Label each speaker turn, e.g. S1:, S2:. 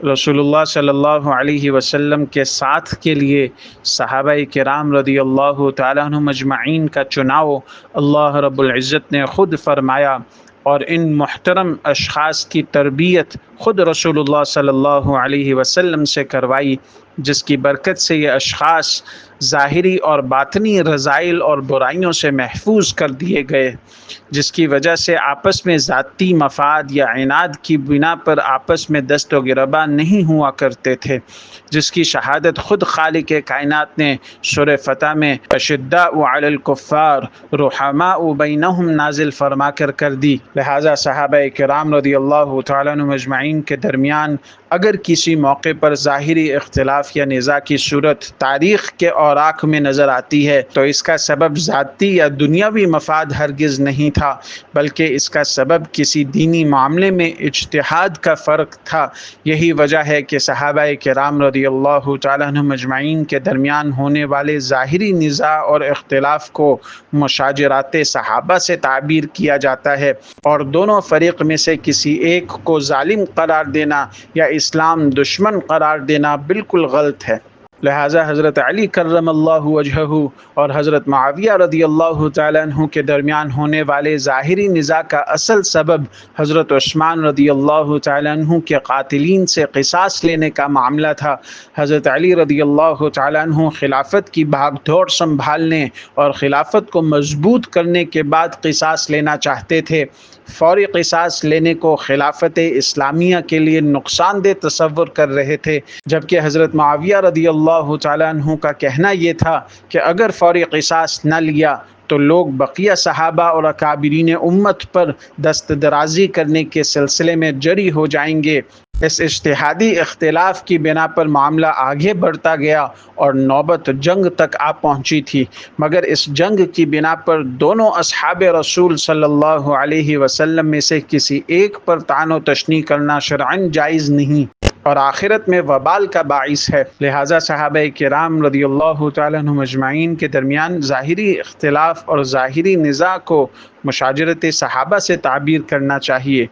S1: रसूलुल्लाह सल्लल्लाहु अलैहि वसल्लम के साथ के लिए सहाबा किराम रदी अल्लाह तआला अन्हुम अजमईन का चुनाव अल्लाह रब्बुल इज़्ज़त ने ख़ुद फरमाया, और इन मुहतरम अशख़ास की तरबियत ख़ुद रसूलुल्लाह सल्लल्लाहु अलैहि वसल्लम से करवाई, जिसकी बरकत से ये अशख़ास ज़ाहिरी और बातनी रज़ाइल और बुराइयों से महफूज कर दिए गए, जिसकी वजह से आपस में ज़ाती मफाद या इनाद की बिना पर आपस में दस्त व गिरबा नहीं हुआ करते थे, जिसकी शहादत ख़ुद खालिक कायनात ने सूरह फ़तह में अशिद्दाउ अलल कुफ़्फ़ार रुहमाउ बैनहुम नाजिल फरमा कर दी। लिहाजा सहाबा किराम रज़ी अल्लाह तआला अन्हुम अजमईन के दरमियान अगर किसी मौके पर ज़ाहिरी इख्तिलाफ़ या निज़ा की सूरत तारीख़ के औराक़ में नज़र आती है, तो इसका सबब ज़ाती या दुनियावी मफाद हरगिज़ नहीं था, बल्कि इसका सबब किसी दीनी मामले में इज्तिहाद का फ़र्क था। यही वजह है कि सहाबा किराम रज़ी अल्लाह तआला अन्हुम अजमईन के दरमियान होने वाले ज़ाहिरी निज़ा और इख्तिलाफ़ को मुशाजरात सहाबा से ताबीर किया जाता है, और दोनों फ़रीक़ में से किसी एक को ज़ालिम करार देना या इस्लाम दुश्मन करार देना बिल्कुल गलत है। लिहाजा हज़रत अली कर्रमल्लाहु वजहहू और हज़रत मुआविया रदी अल्लाह तआला अन्हु के दरमियान होने वाले ज़ाहिरी निज़ा का असल सबब हज़रत उस्मान रदी अल्लाह तआला अन्हु के कातिलीन से क़िसास लेने का मामला था। हज़रत अली रदी अल्लाह तआला अन्हु खिलाफत की भागदौड़ संभालने और खिलाफत को मजबूत करने के बाद क़िसास लेना चाहते थे। फ़ौरी क़िसास लेने को खिलाफत इस्लामिया के लिए नुकसानदेह तसव्वुर कर रहे थे, जबकि हज़रत मुआविया रदी अल्लाह तआला अन्हु का कहना ये था कि अगर फ़ौरी क़िसास न लिया तो लोग बक़िया सहाबा और अकाबिरीन उम्मत पर दस्तदराज़ी करने के सिलसिले में जरी हो जाएंगे। इस इज्तिहादी इख्तिलाफ़ की बिना पर मामला आगे बढ़ता गया और नौबत जंग तक आ पहुंची थी, मगर इस जंग की बिना पर दोनों असहाब रसूल सल्लल्लाहु अलैहि वसल्लम में से किसी एक पर तान व तशनी करना शरअन जायज़ नहीं और आखिरत में वबाल का बाइस है। लिहाजा सहाबा किराम रदी अल्लाह तआला अन्हुम अजमईन के दरमियान ज़ाहिरी इख्तिलाफ़ और ज़ाहिरी निज़ा को मुशाजरत सहाबा से ताबीर करना चाहिए।